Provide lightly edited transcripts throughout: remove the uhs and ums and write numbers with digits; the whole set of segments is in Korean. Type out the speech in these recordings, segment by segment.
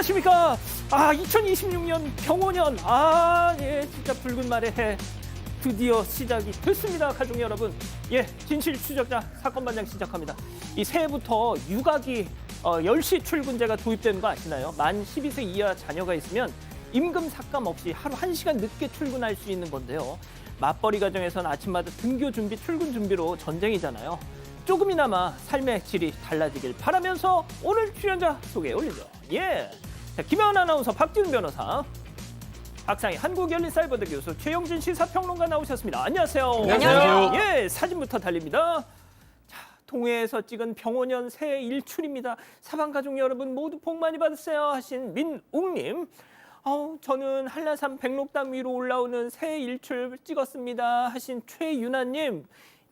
안녕하십니까. 2026년 경호년. 예, 진짜 붉은 말의 해. 드디어 시작이 됐습니다, 가족 여러분. 예, 진실 추적자 사건반장 시작합니다. 이 새해부터 육아기 10시 출근제가 도입되는 거 아시나요? 만 12세 이하 자녀가 있으면 임금 삭감 없이 하루 1시간 늦게 출근할 수 있는 건데요. 맞벌이 가정에서는 아침마다 등교 준비, 출근 준비로 전쟁이잖아요. 조금이나마 삶의 질이 달라지길 바라면서 오늘 출연자 소개해 올리죠. 예, 자, 김혜원 아나운서, 박지훈 변호사, 박상희 한국열린사이버대 교수, 최영진 시사평론가 나오셨습니다. 안녕하세요. 안녕하세요. 예, 사진부터 달립니다. 자, 동해에서 찍은 병원연 새해 일출입니다. 사방가족 여러분 모두 복 많이 받으세요 하신 민웅님. 저는 한라산 백록담 위로 올라오는 새해 일출 찍었습니다 하신 최윤아님.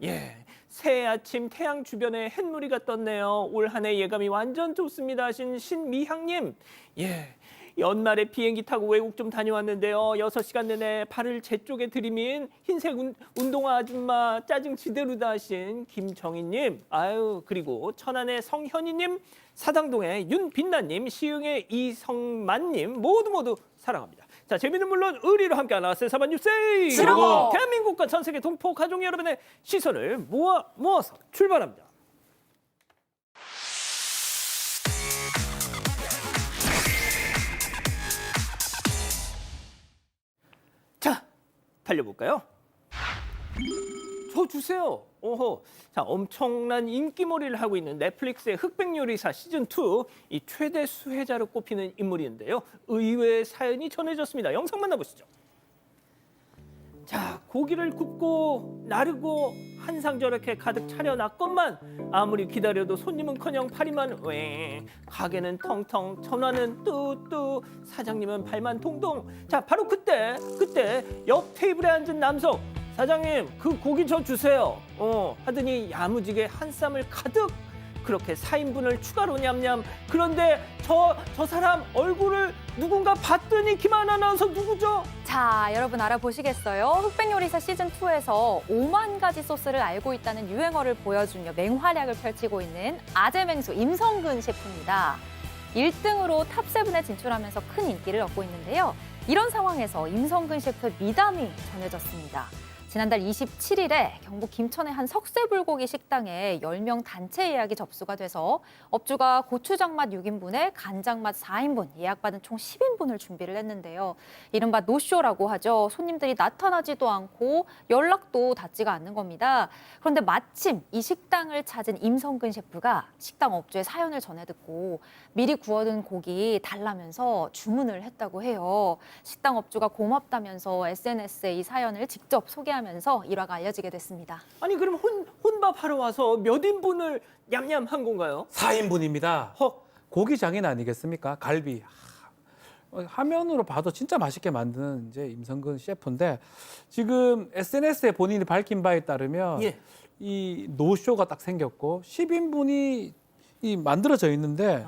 예, 새해 아침 태양 주변에 햇무리가 떴네요. 올 한 해 예감이 완전 좋습니다 하신 신미향님. 예, 연말에 비행기 타고 외국 좀 다녀왔는데요. 6시간 내내 발을 제 쪽에 들이민 흰색 운동화 아줌마 짜증 지대로다 하신 김정희님. 그리고 천안의 성현희님, 사당동의 윤빛나님, 시흥의 이성만님 모두 사랑합니다. 자, 재미는 물론 의리로 함께 나왔어요. 사반뉴스 즐거워. 대한민국과 전 세계 동포 가족 여러분의 시선을 모아서 출발합니다. 자, 달려볼까요? 저 주세요. 자, 엄청난 인기몰이를 하고 있는 넷플릭스의 흑백요리사 시즌2 이 최대 수혜자로 꼽히는 인물인데요. 의외의 사연이 전해졌습니다. 영상 만나보시죠. 자, 고기를 굽고 나르고 한 상 저렇게 가득 차려놨건만 아무리 기다려도 손님은커녕 파리만 웽, 가게는 텅텅, 전화는 뚜뚜, 사장님은 발만 동동. 자, 바로 그때 옆 테이블에 앉은 남성, 사장님 그 고기 저 주세요. 하더니 야무지게 한 쌈을 가득, 그렇게 4인분을 추가로 냠냠. 그런데 저 사람 얼굴을 누군가 봤더니 김하나 아나운서 누구죠? 자, 여러분 알아보시겠어요? 흑백요리사 시즌2에서 5만 가지 소스를 알고 있다는 유행어를 보여주며 맹활약을 펼치고 있는 아재맹수 임성근 셰프입니다. 1등으로 탑7에 진출하면서 큰 인기를 얻고 있는데요. 이런 상황에서 임성근 셰프의 미담이 전해졌습니다. 지난달 27일에 경북 김천의 한 석쇠불고기 식당에 10명 단체 예약이 접수가 돼서 업주가 고추장 맛 6인분에 간장 맛 4인분, 예약받은 총 10인분을 준비를 했는데요. 이른바 노쇼라고 하죠. 손님들이 나타나지도 않고 연락도 닿지가 않는 겁니다. 그런데 마침 이 식당을 찾은 임성근 셰프가 식당 업주의 사연을 전해 듣고 미리 구워둔 고기 달라면서 주문을 했다고 해요. 식당 업주가 고맙다면서 SNS에 이 사연을 직접 소개하면서 일화가 알려지게 됐습니다. 아니 그럼 혼밥 하러 와서 몇 인분을 냠냠한 건가요? 4인분입니다. 헉. 고기 장인 아니겠습니까? 갈비. 화면으로 봐도 진짜 맛있게 만드는 이제 임성근 셰프인데, 지금 SNS에 본인이 밝힌 바에 따르면 예. 이 노쇼가 딱 생겼고 10인분이 만들어져 있는데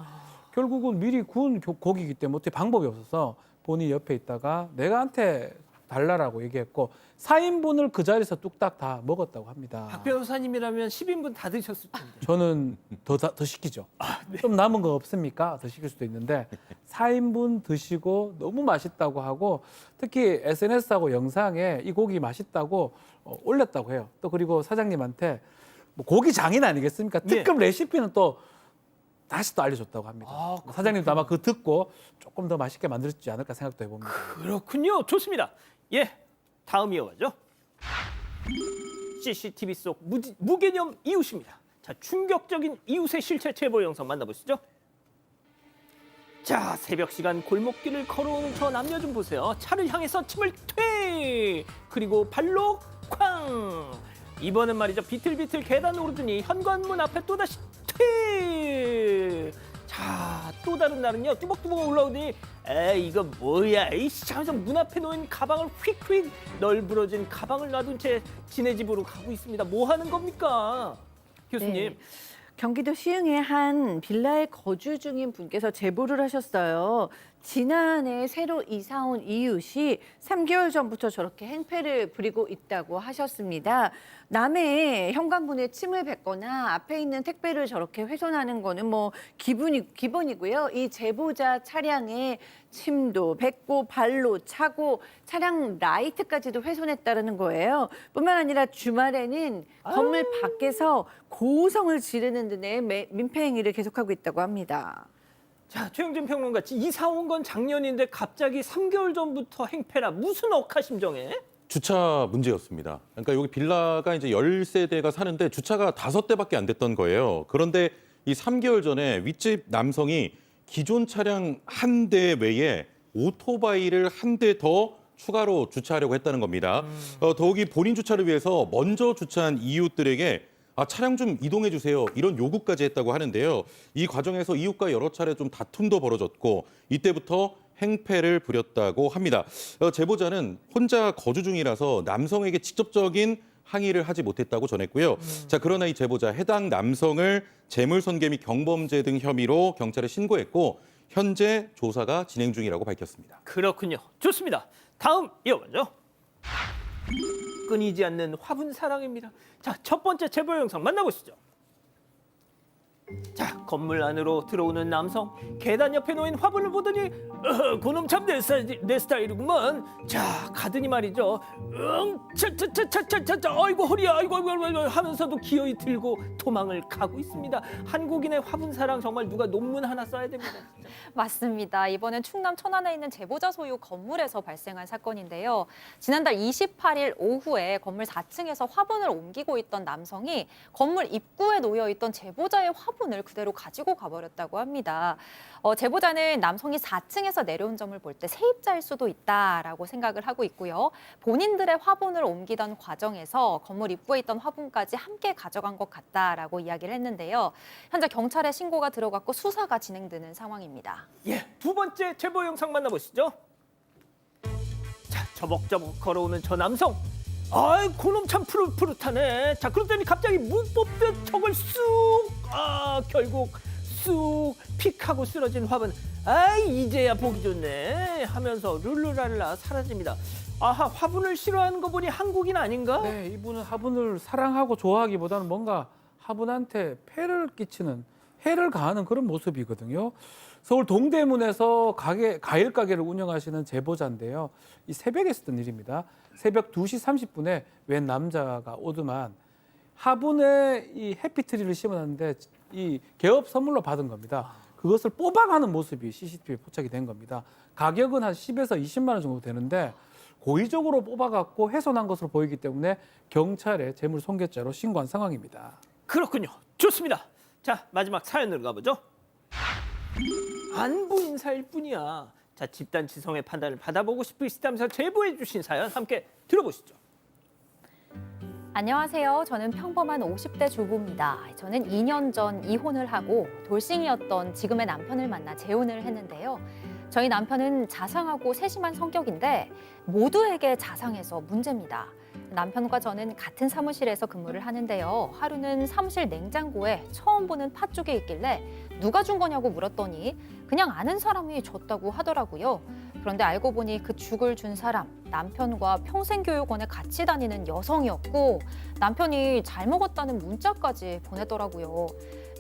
결국은 미리 구운 고기이기 때문에 어떻게 방법이 없어서 본인이 옆에 있다가 내가한테 달라라고 얘기했고 4인분을 그 자리에서 뚝딱 다 먹었다고 합니다. 박 변호사님이라면 10인분 다 드셨을 텐데. 저는 더 시키죠. 네. 좀 남은 거 없습니까? 더 시킬 수도 있는데 4인분 드시고 너무 맛있다고 하고, 특히 SNS하고 영상에 이 고기 맛있다고 올렸다고 해요. 또 그리고 사장님한테 뭐 고기 장인 아니겠습니까? 특급 레시피는 또 다시 또 알려줬다고 합니다. 사장님도 아마 그거 듣고 조금 더 맛있게 만들었지 않을까 생각도 해봅니다. 그렇군요. 좋습니다. 예, 다음 이어가죠. CCTV 속 무개념 이웃입니다. 자, 충격적인 이웃의 실체 제보 영상 만나보시죠. 자, 새벽 시간 골목길을 걸어오는 저 남녀 좀 보세요. 차를 향해서 침을 퇴! 그리고 발로 쾅! 이번엔 말이죠. 비틀비틀 계단 오르더니 현관문 앞에 또다시 퇴! 자, 또 다른 날은요. 뚜벅뚜벅 올라오더니 이거 뭐야? 이씨, 하면서 문 앞에 놓인 가방을 휙휙 널브러진 가방을 놔둔 채 지네 집으로 가고 있습니다. 뭐 하는 겁니까? 교수님. 네. 경기도 시흥의 한 빌라에 거주 중인 분께서 제보를 하셨어요. 지난해 새로 이사 온 이웃이 3개월 전부터 저렇게 행패를 부리고 있다고 하셨습니다. 남의 현관문에 침을 뱉거나 앞에 있는 택배를 저렇게 훼손하는 거는 뭐 기본이고요. 이 제보자 차량에 침도 뱉고 발로 차고 차량 라이트까지도 훼손했다는 거예요. 뿐만 아니라 주말에는 건물 밖에서 고성을 지르는 등의 민폐 행위를 계속하고 있다고 합니다. 자, 최영진 평론가, 이사 온 건 작년인데 갑자기 3개월 전부터 행패라. 무슨 억하심정에? 주차 문제였습니다. 그러니까 여기 빌라가 이제 10세대가 사는데 주차가 5대밖에 안 됐던 거예요. 그런데 이 3개월 전에 윗집 남성이 기존 차량 한 대 외에 오토바이를 한 대 더 추가로 주차하려고 했다는 겁니다. 더욱이 본인 주차를 위해서 먼저 주차한 이웃들에게 차량 좀 이동해 주세요. 이런 요구까지 했다고 하는데요. 이 과정에서 이웃과 여러 차례 좀 다툼도 벌어졌고 이때부터 행패를 부렸다고 합니다. 제보자는 혼자 거주 중이라서 남성에게 직접적인 항의를 하지 못했다고 전했고요. 자, 그러나 이 제보자 해당 남성을 재물손괴 및 경범죄 등 혐의로 경찰에 신고했고 현재 조사가 진행 중이라고 밝혔습니다. 그렇군요. 좋습니다. 다음 이어가죠. 끊이지 않는 화분 사랑입니다. 자, 첫 번째 제보 영상 만나보시죠. 자, 건물 안으로 들어오는 남성, 계단 옆에 놓인 화분을 보더니 그놈 참 내 스타일이구먼. 자, 가더니 말이죠. 차차차차차차, 아이고 허리야, 아이고 하면서도 기어이 들고 도망을 가고 있습니다. 한국인의 화분 사랑 정말 누가 논문 하나 써야 됩니다. 진짜. 맞습니다. 이번엔 충남 천안에 있는 제보자 소유 건물에서 발생한 사건인데요. 지난달 28일 오후에 건물 4층에서 화분을 옮기고 있던 남성이 건물 입구에 놓여 있던 제보자의 화분을 그대로 가지고 가버렸다고 합니다. 제보자는 남성이 4층에서 내려온 점을 볼 때 세입자일 수도 있다라고 생각을 하고 있고요. 본인들의 화분을 옮기던 과정에서 건물 입구에 있던 화분까지 함께 가져간 것 같다라고 이야기를 했는데요. 현재 경찰에 신고가 들어갔고 수사가 진행되는 상황입니다. 예, 두 번째 제보 영상 만나보시죠. 자, 저벅저벅 걸어오는 저 남성. 아이, 그놈 참 푸릇푸릇하네. 자, 그러더니 갑자기 문 뽑듯 저걸 쑥, 결국 쑥 픽하고 쓰러진 화분. 아이, 이제야 보기 좋네 하면서 룰루랄라 사라집니다. 아하, 화분을 싫어하는 거 보니 한국인 아닌가? 네, 이분은 화분을 사랑하고 좋아하기보다는 뭔가 화분한테 폐를 끼치는, 해를 가하는 그런 모습이거든요. 서울 동대문에서 과일 가게를 운영하시는 제보자인데요. 이 새벽에 있었던 일입니다. 새벽 2시 30분에 웬 남자가 오더만 화분에 이 해피트리를 심어놨는데 이 개업 선물로 받은 겁니다. 그것을 뽑아가는 모습이 CCTV에 포착이 된 겁니다. 가격은 한 10에서 20만 원 정도 되는데 고의적으로 뽑아갖고 훼손한 것으로 보이기 때문에 경찰에 재물손괴죄로 신고한 상황입니다. 그렇군요. 좋습니다. 자, 마지막 사연으로 가보죠. 안부 인사일 뿐이야. 자, 집단 지성의 판단을 받아보고 싶으시다면서 제보해 주신 사연 함께 들어보시죠. 안녕하세요. 저는 평범한 50대 주부입니다. 저는 2년 전 이혼을 하고 돌싱이었던 지금의 남편을 만나 재혼을 했는데요. 저희 남편은 자상하고 세심한 성격인데 모두에게 자상해서 문제입니다. 남편과 저는 같은 사무실에서 근무를 하는데요. 하루는 사무실 냉장고에 처음 보는 팥죽이 있길래 누가 준 거냐고 물었더니 그냥 아는 사람이 줬다고 하더라고요. 그런데 알고 보니 그 죽을 준 사람, 남편과 평생교육원에 같이 다니는 여성이었고 남편이 잘 먹었다는 문자까지 보내더라고요.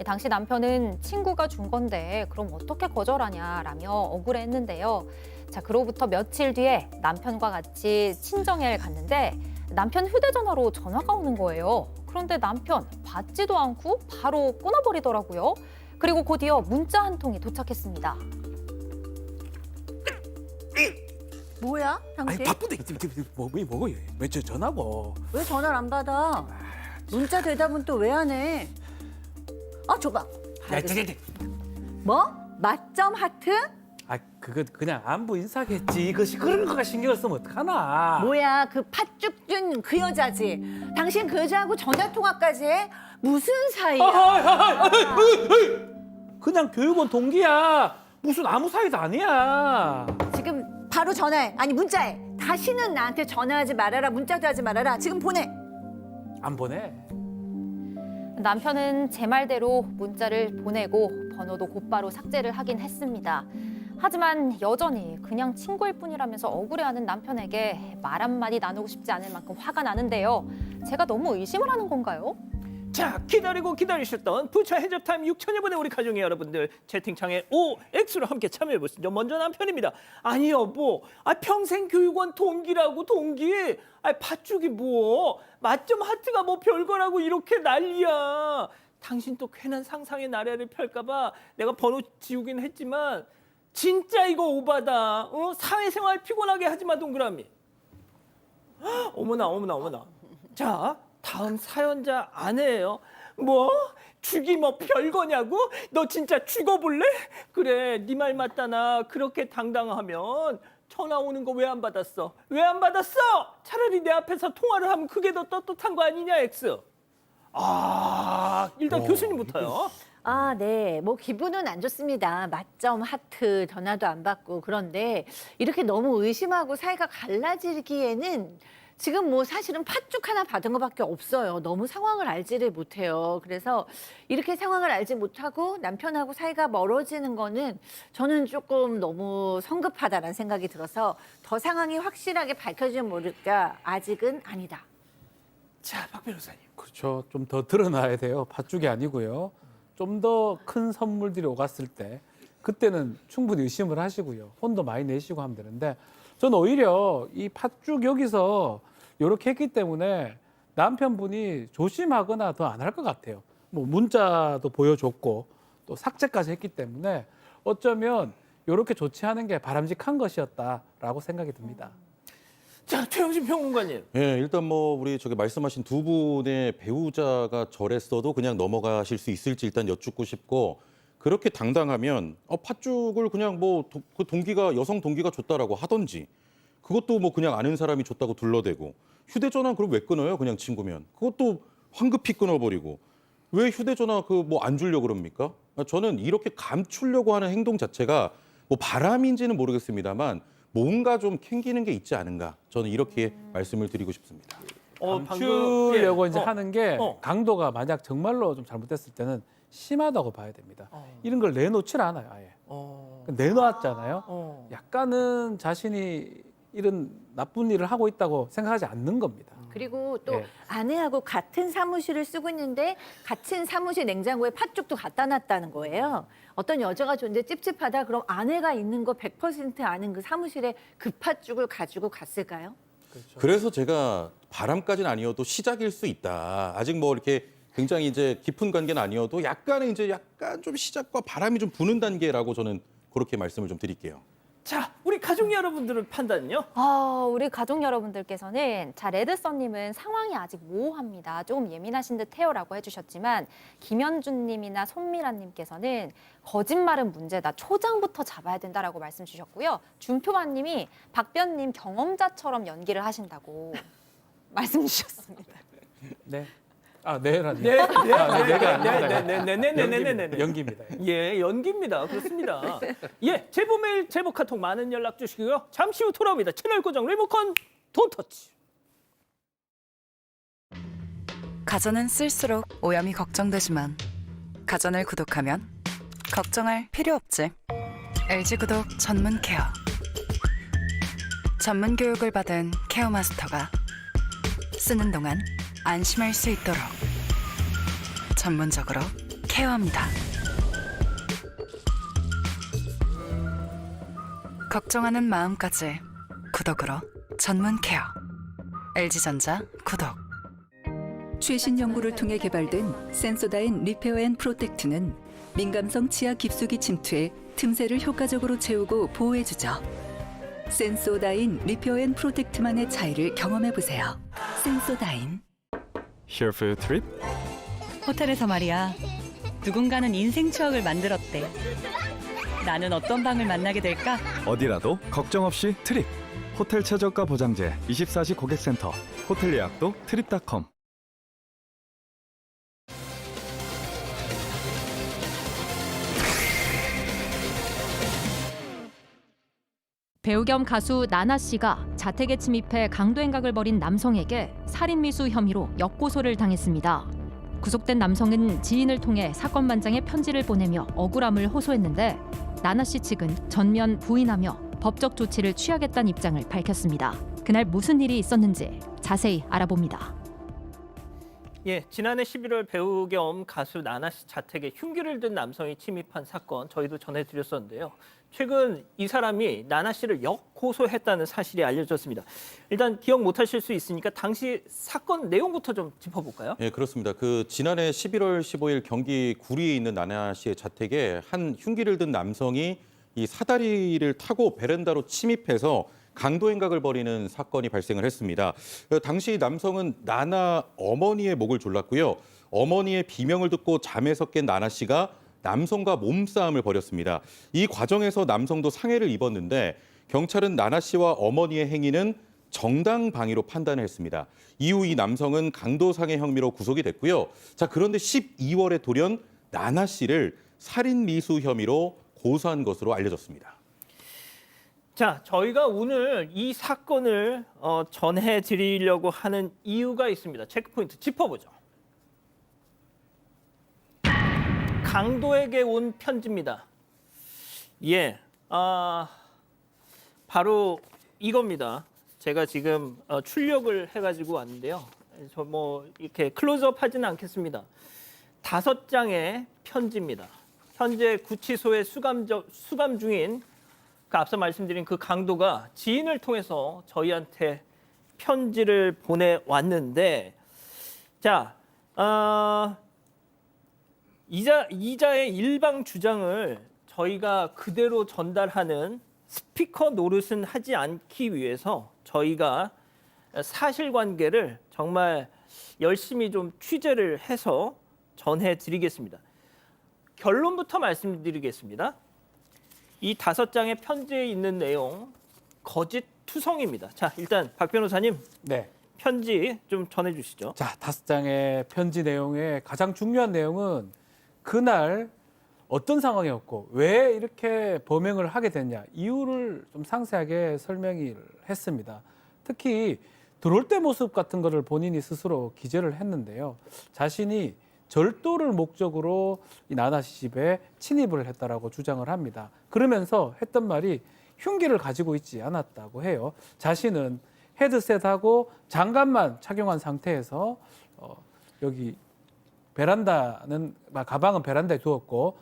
당시 남편은 친구가 준 건데 그럼 어떻게 거절하냐라며 억울해했는데요. 자, 그로부터 며칠 뒤에 남편과 같이 친정에 갔는데 남편 휴대전화로 전화가 오는 거예요. 그런데 남편 받지도 않고 바로 끊어버리더라고요. 그리고 곧이어 문자 한 통이 도착했습니다. 뭐야, 당신? 아니 바쁜데 뭐고요? 왜 전화고? 왜 전화를 안 받아? 문자 대답은 또 왜 안 해? 줘봐. 알겠어. 뭐? 맞점 하트? 그거 그냥 안부 인사겠지. 이것이 그런 거가 신경을 쓰면 어떡하나? 뭐야, 그 팥죽 준 그 여자지. 당신 그 여자하고 전화 통화까지 해? 무슨 사이야? 그냥 교육원 동기야. 무슨 아무 사이도 아니야. 지금 바로 전화해. 아니, 문자해. 다시는 나한테 전화하지 말아라. 문자도 하지 말아라. 지금 보내. 안 보내. 남편은 제 말대로 문자를 보내고 번호도 곧바로 삭제를 하긴 했습니다. 하지만 여전히 그냥 친구일 뿐이라면서 억울해하는 남편에게 말 한마디 나누고 싶지 않을 만큼 화가 나는데요. 제가 너무 의심을 하는 건가요? 자, 기다리고 기다리셨던 부처 해적타임 6천여 분의 우리 가족의 여러분들 채팅창에 OX로 함께 참여해 보시죠. 먼저 남편입니다. 아니 여보, 평생 교육원 동기라고 동기. 팥죽이 뭐 맛점 하트가 뭐 별거라고 이렇게 난리야. 당신 또 괜한 상상의 나래를 펼까 봐 내가 번호 지우긴 했지만 진짜 이거 오바다. 사회생활 피곤하게 하지 마 동그라미. 어머나. 자, 다음 사연자 아내예요. 뭐? 죽이 뭐 별거냐고? 너 진짜 죽어볼래? 그래, 네 말 맞다. 나 그렇게 당당하면 전화 오는 거 왜 안 받았어? 왜 안 받았어? 차라리 내 앞에서 통화를 하면 그게 더 떳떳한 거 아니냐, X? 일단 교수님부터요. 네. 뭐 기분은 안 좋습니다. 맞점, 하트, 전화도 안 받고. 그런데 이렇게 너무 의심하고 사이가 갈라지기에는 지금 뭐 사실은 팥죽 하나 받은 것밖에 없어요. 너무 상황을 알지를 못해요. 그래서 이렇게 상황을 알지 못하고 남편하고 사이가 멀어지는 거는 저는 조금 너무 성급하다는 생각이 들어서 더 상황이 확실하게 밝혀지면 모를까 아직은 아니다. 자, 박 변호사님. 그렇죠. 좀 더 드러나야 돼요. 팥죽이 아니고요. 좀 더 큰 선물들이 오갔을 때 그때는 충분히 의심을 하시고요. 혼도 많이 내시고 하면 되는데 저는 오히려 이 팥죽 여기서 이렇게 했기 때문에 남편분이 조심하거나 더 안 할 것 같아요. 뭐 문자도 보여줬고 또 삭제까지 했기 때문에 어쩌면 이렇게 조치하는 게 바람직한 것이었다라고 생각이 듭니다. 자, 최영진 평론가님. 예, 일단 뭐 우리 저기 말씀하신 두 분의 배우자가 저랬어도 그냥 넘어가실 수 있을지 일단 여쭙고 싶고 그렇게 당당하면 팥죽을 그냥 뭐 그 동기가 여성 동기가 줬다라고 하던지 그것도 뭐 그냥 아는 사람이 줬다고 둘러대고 휴대전화 그럼 왜 끊어요? 그냥 친구면 그것도 황급히 끊어버리고 왜 휴대전화 그 뭐 안 주려고 그럽니까? 저는 이렇게 감추려고 하는 행동 자체가 뭐 바람인지는 모르겠습니다만 뭔가 좀 캥기는 게 있지 않은가 저는 이렇게 말씀을 드리고 싶습니다. 감추려고 이제 예. 하는 게 강도가 만약 정말로 좀 잘못됐을 때는 심하다고 봐야 됩니다. 이런 걸 내놓질 않아요, 아예. 내놓았잖아요. 약간은 자신이 이런 나쁜 일을 하고 있다고 생각하지 않는 겁니다. 그리고 또 예. 아내하고 같은 사무실을 쓰고 있는데 같은 사무실 냉장고에 팥죽도 갖다 놨다는 거예요. 어떤 여자가 줬는데 찝찝하다 그럼 아내가 있는 거 100% 아는 그 사무실에 그 팥죽을 가지고 갔을까요? 그렇죠. 그래서 제가 바람까지는 아니어도 시작일 수 있다. 아직 뭐 이렇게 굉장히 이제 깊은 관계는 아니어도 약간 좀 시작과 바람이 좀 부는 단계라고 저는 그렇게 말씀을 좀 드릴게요. 자, 우리 가족 여러분들의 판단은요? 우리 가족 여러분들께서는 레드썬님은 상황이 아직 모호합니다. 조금 예민하신 듯해요라고 해주셨지만 김현준님이나 손미라님께서는 거짓말은 문제다. 초장부터 잡아야 된다라고 말씀 주셨고요. 준표만님이 박변님 경험자처럼 연기를 하신다고 말씀 주셨습니다. 네. 네라니. 네네네네네네네네네네. 연기입니다. 예, 연기입니다. 그렇습니다. 예, 제보 메일, 제보 카톡 많은 연락 주시고요. 잠시 후 돌아옵니다. 채널 고정 리모컨 돈터치. 가전은 쓸수록 오염이 걱정되지만 가전을 구독하면 걱정할 필요 없지. LG 구독 전문 케어. 전문 교육을 받은 케어 마스터가 쓰는 동안 안심할 수 있도록 전문적으로 케어합니다. 걱정하는 마음까지 구독으로 전문 케어. LG전자 구독. 최신 연구를 통해 개발된 센소다인 리페어 앤 프로텍트는 민감성 치아 깊숙이 침투에 틈새를 효과적으로 채우고 보호해주죠. 센소다인 리페어 앤 프로텍트만의 차이를 경험해보세요. 센소다인. Here for your trip? 호텔에서 말이야. 누군가는 인생 추억을 만들었대. 나는 어떤 방을 만나게 될까? 어디라도 걱정 없이 트립. 호텔 최저가 보장제 24시 고객센터. 호텔 예약도 트립닷컴. 배우 겸 가수 나나 씨가 자택에 침입해 강도 행각을 벌인 남성에게 살인미수 혐의로 역고소를 당했습니다. 구속된 남성은 지인을 통해 사건 반장에 편지를 보내며 억울함을 호소했는데 나나 씨 측은 전면 부인하며 법적 조치를 취하겠다는 입장을 밝혔습니다. 그날 무슨 일이 있었는지 자세히 알아봅니다. 예, 지난해 11월 배우 겸 가수 나나 씨 자택에 흉기를 든 남성이 침입한 사건 저희도 전해드렸었는데요. 최근 이 사람이 나나 씨를 역고소했다는 사실이 알려졌습니다. 일단 기억 못하실 수 있으니까 당시 사건 내용부터 좀 짚어볼까요? 예, 그렇습니다. 그 지난해 11월 15일 경기 구리에 있는 나나 씨의 자택에 한 흉기를 든 남성이 이 사다리를 타고 베란다로 침입해서 강도 행각을 벌이는 사건이 발생을 했습니다. 당시 남성은 나나 어머니의 목을 졸랐고요. 어머니의 비명을 듣고 잠에서 깬 나나 씨가 남성과 몸싸움을 벌였습니다. 이 과정에서 남성도 상해를 입었는데 경찰은 나나 씨와 어머니의 행위는 정당방위로 판단을 했습니다. 이후 이 남성은 강도상해 혐의로 구속이 됐고요. 자, 그런데 12월에 돌연 나나 씨를 살인미수 혐의로 고소한 것으로 알려졌습니다. 자, 저희가 오늘 이 사건을 전해드리려고 하는 이유가 있습니다. 체크포인트 짚어보죠. 강도에게 온 편지입니다. 예, 바로 이겁니다. 제가 지금 출력을 해가지고 왔는데요. 저 뭐 이렇게 클로즈업 하지는 않겠습니다. 5장의 편지입니다. 현재 구치소에 수감 중인 앞서 말씀드린 그 강도가 지인을 통해서 저희한테 편지를 보내왔는데, 자, 이자의 일방 주장을 저희가 그대로 전달하는 스피커 노릇은 하지 않기 위해서 저희가 사실관계를 정말 열심히 좀 취재를 해서 전해드리겠습니다. 결론부터 말씀드리겠습니다. 이 5장의 편지에 있는 내용 거짓 투성입니다. 자, 일단 박 변호사님, 네. 편지 좀 전해주시죠. 자, 5장의 편지 내용의 가장 중요한 내용은 그날 어떤 상황이었고 왜 이렇게 범행을 하게 됐냐 이유를 좀 상세하게 설명을 했습니다. 특히 들어올 때 모습 같은 거를 본인이 스스로 기재를 했는데요. 자신이 절도를 목적으로 이 나나 씨 집에 침입을 했다라고 주장을 합니다. 그러면서 했던 말이 흉기를 가지고 있지 않았다고 해요. 자신은 헤드셋하고 장갑만 착용한 상태에서 여기 베란다는 가방은 베란다에 두었고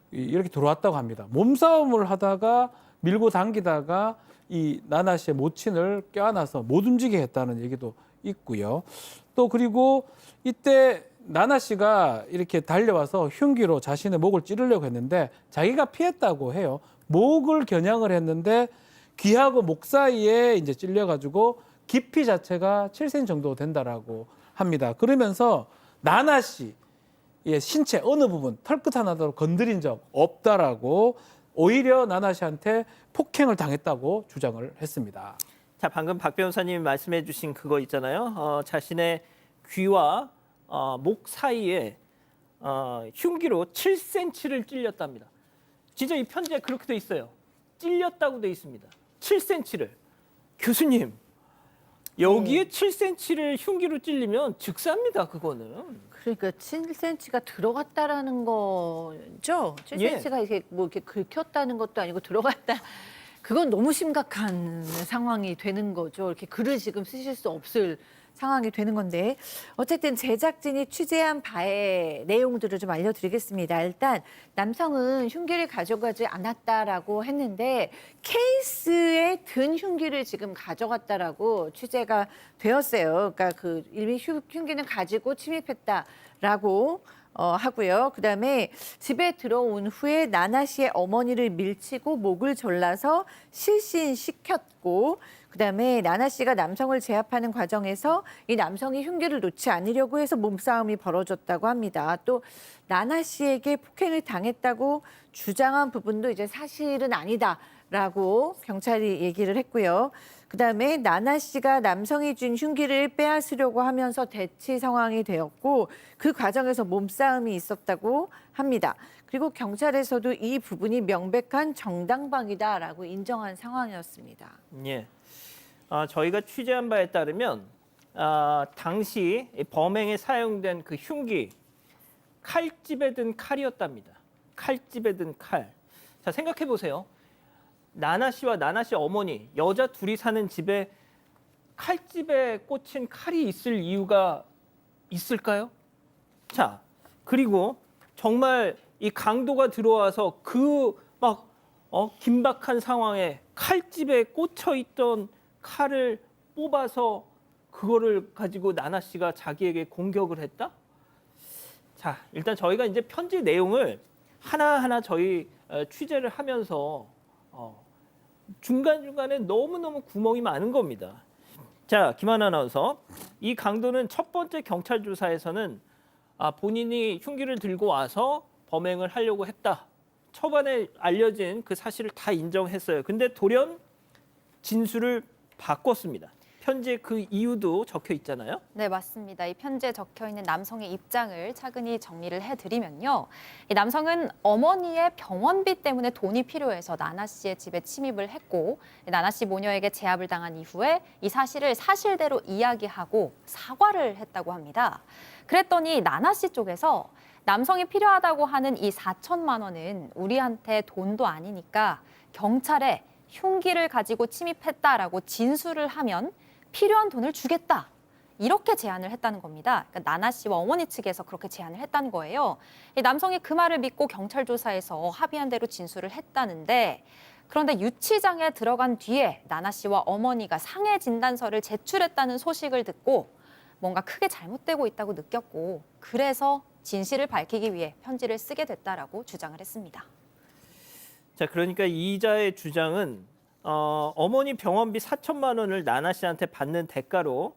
이렇게 들어왔다고 합니다. 몸싸움을 하다가 밀고 당기다가 이 나나 씨의 모친을 껴안아서 못 움직이게 했다는 얘기도 있고요. 또 그리고 이때 나나 씨가 이렇게 달려와서 흉기로 자신의 목을 찌르려고 했는데 자기가 피했다고 해요. 목을 겨냥을 했는데 귀하고 목 사이에 이제 찔려가지고 깊이 자체가 7cm 정도 된다라고 합니다. 그러면서 나나 씨의 신체 어느 부분 털끝 하나도 건드린 적 없다라고 오히려 나나 씨한테 폭행을 당했다고 주장을 했습니다. 자, 방금 박 변호사님이 말씀해 주신 그거 있잖아요. 자신의 귀와 목 사이에 흉기로 7cm를 찔렸답니다. 진짜 이 편지에 그렇게 돼 있어요. 찔렸다고 돼 있습니다. 7cm를. 교수님, 여기에 7cm를 흉기로 찔리면 즉사입니다, 그거는. 그러니까 7cm가 들어갔다라는 거죠. 7cm가 이렇게 뭐 이렇게 긁혔다는 것도 아니고 들어갔다. 그건 너무 심각한 상황이 되는 거죠. 이렇게 글을 지금 쓰실 수 없을 상황이 되는 건데 어쨌든 제작진이 취재한 바의 내용들을 좀 알려드리겠습니다. 일단 남성은 흉기를 가져가지 않았다라고 했는데 케이스에 든 흉기를 지금 가져갔다라고 취재가 되었어요. 그러니까 그 이미 흉기는 가지고 침입했다라고 하고요. 그다음에 집에 들어온 후에 나나 씨의 어머니를 밀치고 목을 졸라서 실신시켰고 그다음에 나나 씨가 남성을 제압하는 과정에서 이 남성이 흉기를 놓지 않으려고 해서 몸싸움이 벌어졌다고 합니다. 또 나나 씨에게 폭행을 당했다고 주장한 부분도 이제 사실은 아니다라고 경찰이 얘기를 했고요. 그다음에 나나 씨가 남성이 준 흉기를 빼앗으려고 하면서 대치 상황이 되었고 그 과정에서 몸싸움이 있었다고 합니다. 그리고 경찰에서도 이 부분이 명백한 정당방위다라고 인정한 상황이었습니다. 예. 저희가 취재한 바에 따르면 당시 범행에 사용된 그 흉기 칼집에 든 칼이었답니다. 칼집에 든 칼. 자, 자, 생각해 보세요. 나나 씨와 나나 씨 어머니, 여자 둘이 사는 집에 칼집에 꽂힌 칼이 있을 이유가 있을까요? 자, 그리고 정말 이 강도가 들어와서 그 막 긴박한 상황에 칼집에 꽂혀 있던 칼을 뽑아서 그거를 가지고 나나 씨가 자기에게 공격을 했다? 자, 일단 저희가 이제 편지 내용을 하나하나 저희 취재를 하면서 중간중간에 너무너무 구멍이 많은 겁니다. 자, 김하나 아나운서. 이 강도는 첫 번째 경찰 조사에서는 본인이 흉기를 들고 와서 범행을 하려고 했다. 초반에 알려진 그 사실을 다 인정했어요. 근데 돌연 진술을 바꿨습니다. 편지에 그 이유도 적혀 있잖아요. 네, 맞습니다. 이 편지에 적혀 있는 남성의 입장을 차근히 정리를 해드리면요. 이 남성은 어머니의 병원비 때문에 돈이 필요해서 나나 씨의 집에 침입을 했고 나나 씨 모녀에게 제압을 당한 이후에 이 사실을 사실대로 이야기하고 사과를 했다고 합니다. 그랬더니 나나 씨 쪽에서 남성이 필요하다고 하는 이 4천만 원은 우리한테 돈도 아니니까 경찰에 흉기를 가지고 침입했다라고 진술을 하면 필요한 돈을 주겠다. 이렇게 제안을 했다는 겁니다. 그러니까 나나 씨와 어머니 측에서 그렇게 제안을 했다는 거예요. 이 남성이 그 말을 믿고 경찰 조사에서 합의한 대로 진술을 했다는데 그런데 유치장에 들어간 뒤에 나나 씨와 어머니가 상해 진단서를 제출했다는 소식을 듣고 뭔가 크게 잘못되고 있다고 느꼈고 그래서 진실을 밝히기 위해 편지를 쓰게 됐다라고 주장을 했습니다. 자, 그러니까 이자의 주장은 어머니 병원비 4천만 원을 나나 씨한테 받는 대가로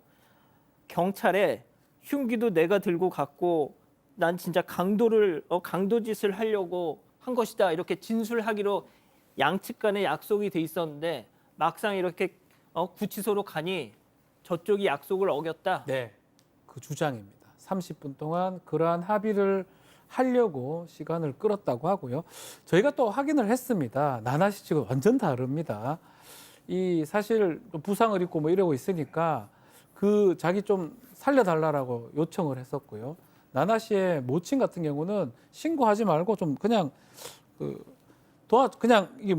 경찰에 흉기도 내가 들고 갔고 난 진짜 강도짓을 하려고 한 것이다. 이렇게 진술하기로 양측 간에 약속이 돼 있었는데 막상 이렇게 구치소로 가니 저쪽이 약속을 어겼다. 네, 그 주장입니다. 30분 동안 그러한 합의를 하려고 시간을 끌었다고 하고요. 저희가 또 확인을 했습니다. 나나 씨 측은 완전 다릅니다. 이 사실 부상을 입고 뭐 이러고 있으니까 그 자기 좀 살려달라고 요청을 했었고요. 나나 씨의 모친 같은 경우는 신고하지 말고 좀 그냥 그냥 이게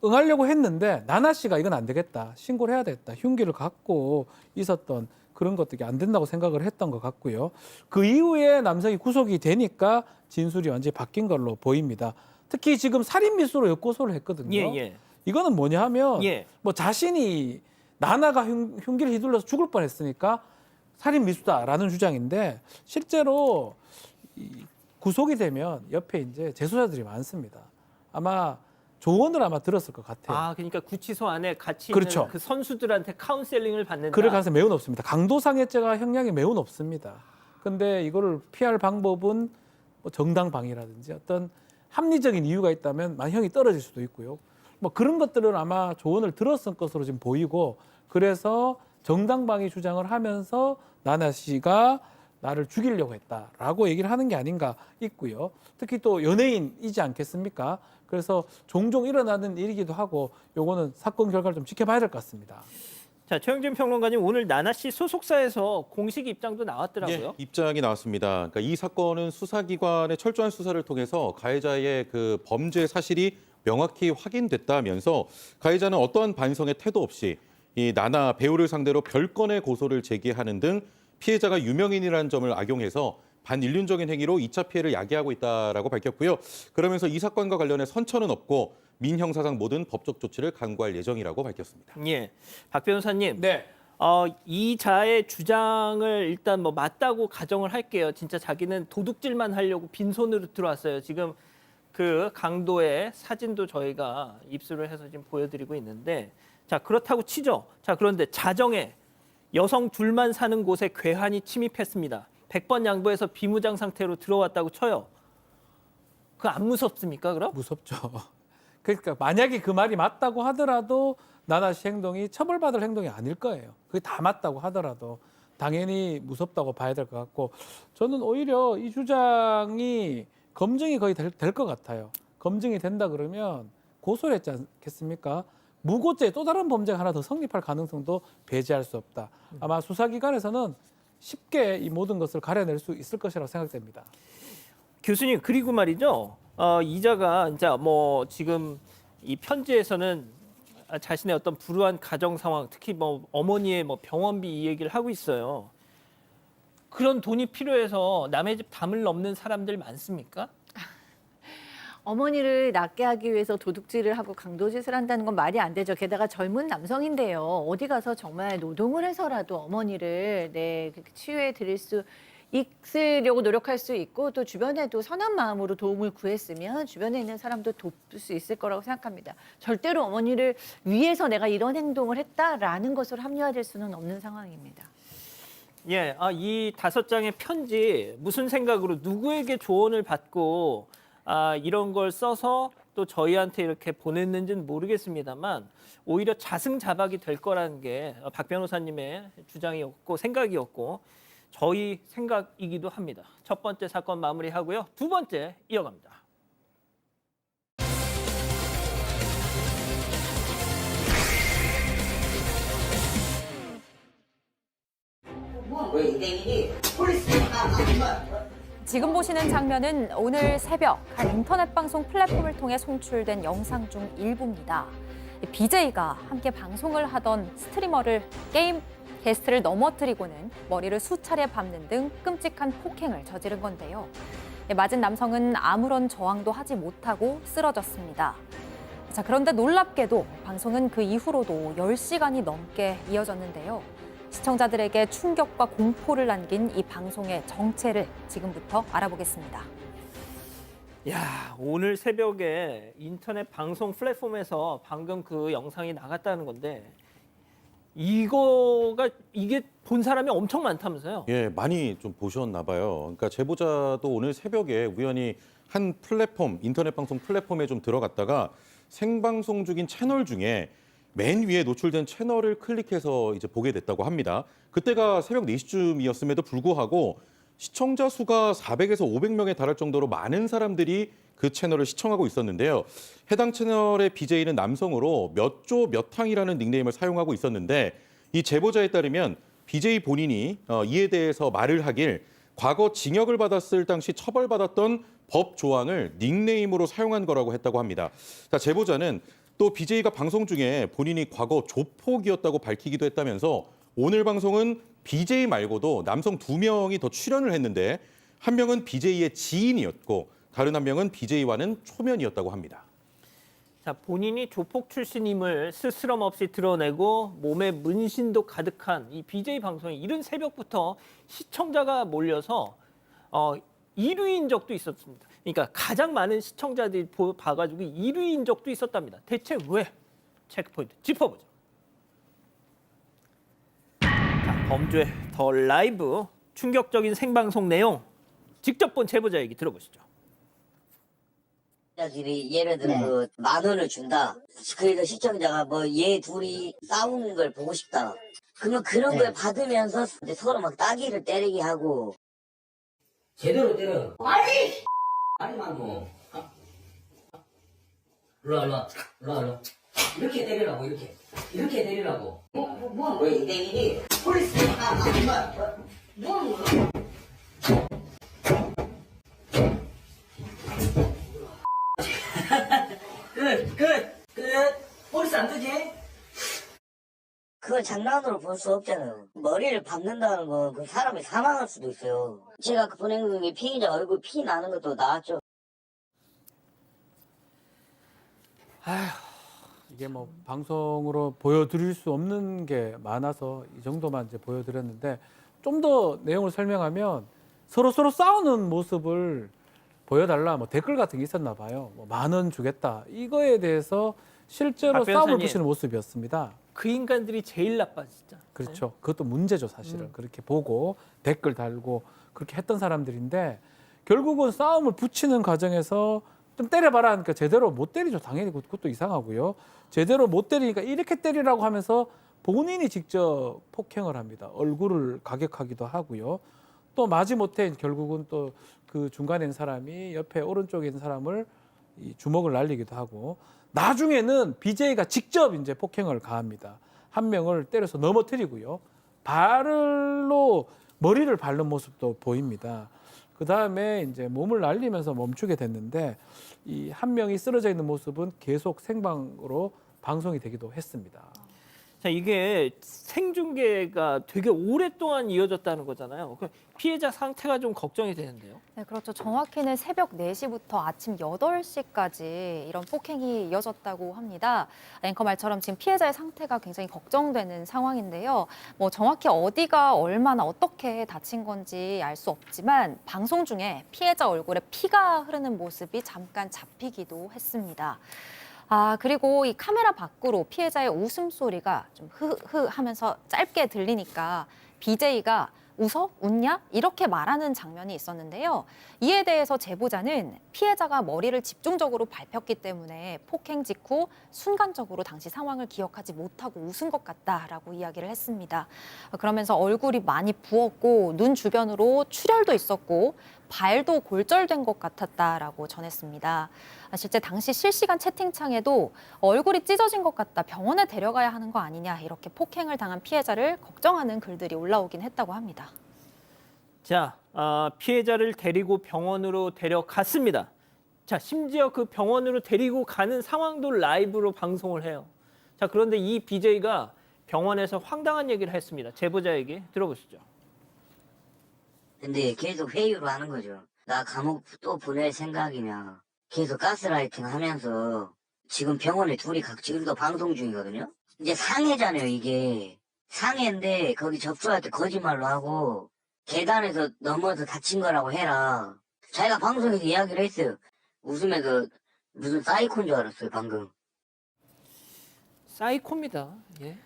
응하려고 했는데 나나 씨가 이건 안 되겠다. 신고를 해야 되겠다. 흉기를 갖고 있었던 그런 것들이 안 된다고 생각을 했던 것 같고요. 그 이후에 남성이 구속이 되니까 진술이 완전히 바뀐 걸로 보입니다. 특히 지금 살인 미수로 역고소를 했거든요. 예. 이거는 뭐냐 하면 예. 뭐 자신이 나나가 흉기를 휘둘러서 죽을 뻔했으니까 살인 미수다라는 주장인데 실제로 구속이 되면 옆에 이제 재소자들이 많습니다. 아마 조언을 아마 들었을 것 같아요. 그러니까 구치소 안에 같이 그렇죠. 있는 그 선수들한테 카운셀링을 받는다. 그럴 가능성이 매우 높습니다. 강도상해죄가 형량이 매우 높습니다. 근데 이거를 피할 방법은 뭐 정당방위라든지 어떤 합리적인 이유가 있다면 만형이 떨어질 수도 있고요. 뭐 그런 것들은 아마 조언을 들었을 것으로 지금 보이고 그래서 정당방위 주장을 하면서 나나 씨가 나를 죽이려고 했다라고 얘기를 하는 게 아닌가 있고요. 특히 또 연예인이지 않겠습니까? 그래서 종종 일어나는 일이기도 하고 요거는 사건 결과를 좀 지켜봐야 될 것 같습니다. 자, 최영진 평론가님, 오늘 나나 씨 소속사에서 공식 입장도 나왔더라고요. 예, 입장이 나왔습니다. 그러니까 이 사건은 수사기관의 철저한 수사를 통해서 가해자의 그 범죄 사실이 명확히 확인됐다면서 가해자는 어떠한 반성의 태도 없이 이 나나 배우를 상대로 별건의 고소를 제기하는 등 피해자가 유명인이라는 점을 악용해서 반인륜적인 행위로 2차 피해를 야기하고 있다라고 밝혔고요. 그러면서 이 사건과 관련해 선처는 없고 민형사상 모든 법적 조치를 강구할 예정이라고 밝혔습니다. 예, 박 변호사님. 네. 이 자의 주장을 일단 뭐 맞다고 가정을 할게요. 진짜 자기는 도둑질만 하려고 빈손으로 들어왔어요. 지금 그 강도의 사진도 저희가 입수를 해서 지금 보여드리고 있는데, 자, 그렇다고 치죠. 자, 그런데 자정에 여성 둘만 사는 곳에 괴한이 침입했습니다. 100번 양보해서 비무장 상태로 들어왔다고 쳐요. 그거 안 무섭습니까, 그럼? 무섭죠. 그러니까 만약에 그 말이 맞다고 하더라도 나나 씨 행동이 처벌받을 행동이 아닐 거예요. 그게 다 맞다고 하더라도 당연히 무섭다고 봐야 될 것 같고 저는 오히려 이 주장이 검증이 거의 될 것 같아요. 검증이 된다 그러면 고소를 했지 않겠습니까? 무고죄 또 다른 범죄가 하나 더 성립할 가능성도 배제할 수 없다. 아마 수사기관에서는 쉽게 이 모든 것을 가려낼 수 있을 것이라고 생각됩니다. 교수님, 그리고 말이죠. 이자가 이제 뭐 지금 이 편지에서는 자신의 어떤 불우한 가정 상황, 특히 뭐 어머니의 뭐 병원비 이 얘기를 하고 있어요. 그런 돈이 필요해서 남의 집 담을 넘는 사람들 많습니까? 어머니를 낫게 하기 위해서 도둑질을 하고 강도짓을 한다는 건 말이 안 되죠. 게다가 젊은 남성인데요. 어디 가서 정말 노동을 해서라도 어머니를 그렇게 치유해 드릴 수 있으려고 노력할 수 있고 또 주변에도 선한 마음으로 도움을 구했으면 주변에 있는 사람도 돕을 수 있을 거라고 생각합니다. 절대로 어머니를 위해서 내가 이런 행동을 했다라는 것으로 합리화될 수는 없는 상황입니다. 예, 이 5장의 편지 무슨 생각으로 누구에게 조언을 받고 이런 걸 써서 또 저희한테 이렇게 보냈는지는 모르겠습니다만 오히려 자승자박이 될 거라는 게 박 변호사님의 주장이었고 생각이었고 저희 생각이기도 합니다. 첫 번째 사건 마무리하고요. 두 번째 이어갑니다. 지금 보시는 장면은 오늘 새벽 한 인터넷 방송 플랫폼을 통해 송출된 영상 중 일부입니다. BJ가 함께 방송을 하던 스트리머를 게임 게스트를 넘어뜨리고는 머리를 수차례 밟는 등 끔찍한 폭행을 저지른 건데요. 맞은 남성은 아무런 저항도 하지 못하고 쓰러졌습니다. 자, 그런데 놀랍게도 방송은 그 이후로도 10시간이 넘게 이어졌는데요. 시청자들에게 충격과 공포를 남긴 이 방송의 정체를 지금부터 알아보겠습니다. 야, 오늘 새벽에 인터넷 방송 플랫폼에서 방금 그 영상이 나갔다는 건데 이게 본 사람이 엄청 많다면서요? 예, 많이 좀 보셨나 봐요. 그러니까 제보자도 오늘 새벽에 우연히 한 플랫폼, 인터넷 방송 플랫폼에 좀 들어갔다가 생방송 중인 채널 중에 맨 위에 노출된 채널을 클릭해서 이제 보게 됐다고 합니다. 그때가 새벽 4시쯤이었음에도 불구하고 시청자 수가 400에서 500명에 달할 정도로 많은 사람들이 그 채널을 시청하고 있었는데요. 해당 채널의 BJ는 남성으로 몇 조 몇 항이라는 닉네임을 사용하고 있었는데 이 제보자에 따르면 BJ 본인이 이에 대해서 말을 하길 과거 징역을 받았을 당시 처벌받았던 법 조항을 닉네임으로 사용한 거라고 했다고 합니다. 자, 제보자는 또 BJ가 방송 중에 본인이 과거 조폭이었다고 밝히기도 했다면서 오늘 방송은 BJ 말고도 남성 2명이 더 출연을 했는데 한 명은 BJ의 지인이었고 다른 한 명은 BJ와는 초면이었다고 합니다. 자, 본인이 조폭 출신임을 스스럼 없이 드러내고 몸에 문신도 가득한 이 BJ 방송이 이른 새벽부터 시청자가 몰려서 1위인 적도 있었습니다. 그러니까 가장 많은 시청자들이 봐가지고 1위인 적도 있었답니다. 대체 왜? 체크포인트 짚어보죠. 자, 범죄 더 라이브 충격적인 생방송 내용 직접 본 제보자 얘기 들어보시죠. 자들이 예를 들어 10,000원을 준다. 그래서 시청자가 뭐 얘 둘이 싸우는 걸 보고 싶다. 그러면 그런 걸 받으면서 이제 서로 막 따기를 때리게 하고. 제대로 때려. 아니 말고. 일로와. 이렇게 때리라고 이렇게 때리라고. 왜 이대민이 폴리스 뭐 하는 거야? 끝. 폴리스 안 되지? 그걸 장난으로 볼 수 없잖아요. 머리를 밟는다는 건 그 사람이 사망할 수도 있어요. 제가 그 보낸 게 피해자 얼굴 피 나는 것도 나왔죠. 이게 뭐 방송으로 보여드릴 수 없는 게 많아서 이 정도만 이제 보여드렸는데 좀 더 내용을 설명하면 서로 싸우는 모습을 보여달라 뭐 댓글 같은 게 있었나 봐요. 뭐 10,000원 주겠다. 이거에 대해서 실제로 싸움을 붙이는 모습이었습니다. 그 인간들이 제일 나빠 진짜. 그렇죠. 그것도 문제죠, 사실은. 그렇게 보고 댓글 달고 그렇게 했던 사람들인데 결국은 싸움을 붙이는 과정에서 좀 때려봐라 하니까 제대로 못 때리죠. 당연히 그것도 이상하고요. 제대로 못 때리니까 이렇게 때리라고 하면서 본인이 직접 폭행을 합니다. 얼굴을 가격하기도 하고요. 또 마지못해 결국은 또 그 중간에 있는 사람이 옆에 오른쪽에 있는 사람을 이 주먹을 날리기도 하고 나중에는 BJ가 직접 이제 폭행을 가합니다. 한 명을 때려서 넘어뜨리고요. 발로 머리를 밟는 모습도 보입니다. 그 다음에 이제 몸을 날리면서 멈추게 됐는데 이 한 명이 쓰러져 있는 모습은 계속 생방으로 방송이 되기도 했습니다. 자, 이게 생중계가 되게 오랫동안 이어졌다는 거잖아요. 그 피해자 상태가 좀 걱정이 되는데요. 네, 그렇죠. 정확히는 새벽 4시부터 아침 8시까지 이런 폭행이 이어졌다고 합니다. 앵커 말처럼 지금 피해자의 상태가 굉장히 걱정되는 상황인데요. 뭐 정확히 어디가 얼마나 어떻게 다친 건지 알 수 없지만 방송 중에 피해자 얼굴에 피가 흐르는 모습이 잠깐 잡히기도 했습니다. 그리고 이 카메라 밖으로 피해자의 웃음소리가 좀 흐흐 하면서 짧게 들리니까 BJ가 웃어? 웃냐? 이렇게 말하는 장면이 있었는데요. 이에 대해서 제보자는 피해자가 머리를 집중적으로 밟혔기 때문에 폭행 직후 순간적으로 당시 상황을 기억하지 못하고 웃은 것 같다라고 이야기를 했습니다. 그러면서 얼굴이 많이 부었고 눈 주변으로 출혈도 있었고 발도 골절된 것 같았다라고 전했습니다. 실제 당시 실시간 채팅창에도 얼굴이 찢어진 것 같다, 병원에 데려가야 하는 거 아니냐 이렇게 폭행을 당한 피해자를 걱정하는 글들이 올라오긴 했다고 합니다. 자, 피해자를 데리고 병원으로 데려갔습니다. 자, 심지어 그 병원으로 데리고 가는 상황도 라이브로 방송을 해요. 자, 그런데 이 BJ가 병원에서 황당한 얘기를 했습니다. 제보자에게 들어보시죠. 근데 계속 회유를 하는 거죠. 나 감옥 또 보낼 생각이냐. 계속 가스라이팅 하면서 지금 병원에 둘이 지금도 방송 중이거든요. 이제 상해잖아요, 이게. 상해인데 거기 접수할 때 거짓말로 하고 계단에서 넘어서 다친 거라고 해라. 자기가 방송에서 이야기를 했어요. 웃으면서 무슨 사이코인 줄 알았어요, 방금. 사이코입니다. 예.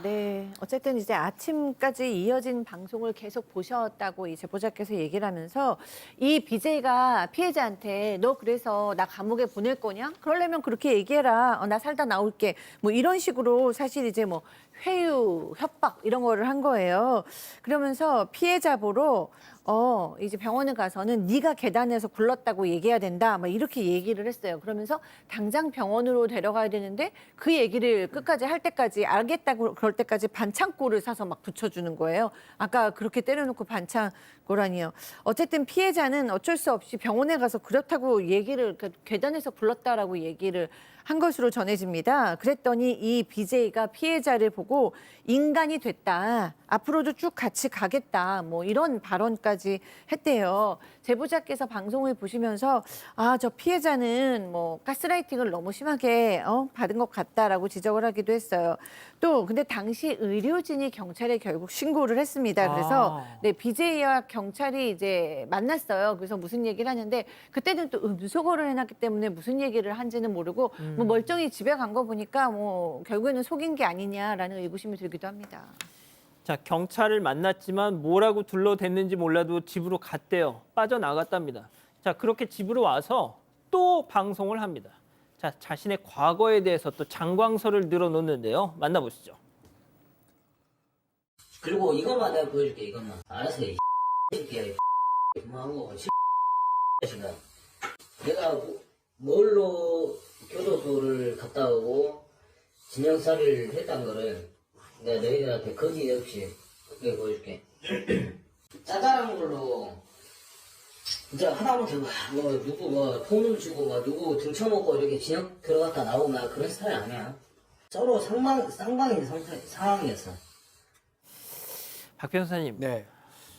네. 어쨌든 이제 아침까지 이어진 방송을 계속 보셨다고 이 제보자께서 얘기를 하면서 이 BJ가 피해자한테 너 그래서 나 감옥에 보낼 거냐? 그러려면 그렇게 얘기해라. 나 살다 나올게. 뭐 이런 식으로 사실 이제 뭐 회유, 협박 이런 거를 한 거예요. 그러면서 피해자 보러 이제 병원에 가서는 네가 계단에서 굴렀다고 얘기해야 된다. 막 이렇게 얘기를 했어요. 그러면서 당장 병원으로 데려가야 되는데 그 얘기를 끝까지 할 때까지 알겠다고 그럴 때까지 반창고를 사서 막 붙여주는 거예요. 아까 그렇게 때려놓고 반창고라니요. 어쨌든 피해자는 어쩔 수 없이 병원에 가서 그렇다고 얘기를 계단에서 굴렀다라고 얘기를 한 것으로 전해집니다. 그랬더니 이 BJ가 피해자를 보고 인간이 됐다. 앞으로도 쭉 같이 가겠다. 뭐 이런 발언까지 했대요. 제보자께서 방송을 보시면서 저 피해자는 뭐 가스라이팅을 너무 심하게 받은 것 같다라고 지적을 하기도 했어요. 또 근데 당시 의료진이 경찰에 결국 신고를 했습니다. 그래서 네, BJ와 경찰이 이제 만났어요. 그래서 무슨 얘기를 하는데 그때는 또 음소거를 해놨기 때문에 무슨 얘기를 한지는 모르고 뭐 멀쩡히 집에 간 거 보니까 뭐 결국에는 속인 게 아니냐라는 의구심이 들기도 합니다. 자, 경찰을 만났지만 뭐라고 둘러댔는지 몰라도 집으로 갔대요. 빠져나갔답니다. 자, 그렇게 집으로 와서 또 방송을 합니다. 자, 자신의 과거에 대해서 또 장광설을 늘어놓는데요. 만나보시죠. 그리고 이것만 내가 보여줄게, 이것만. 알았어, 이 새끼야. 그만하고, 새끼야. 내가 뭘로 교도소를 갔다 오고 진영살이를 했단 거를 내가 너희들한테 거짓 없이 크게 보여줄게. 짜잘한 걸로 진짜 하다못해 누구 돈을 주고 누구 등쳐먹고 이렇게 진영 들어갔다 나오고 나 그런 스타일 아니야. 서로 쌍방인 상황이었어. 박 변호사님, 네.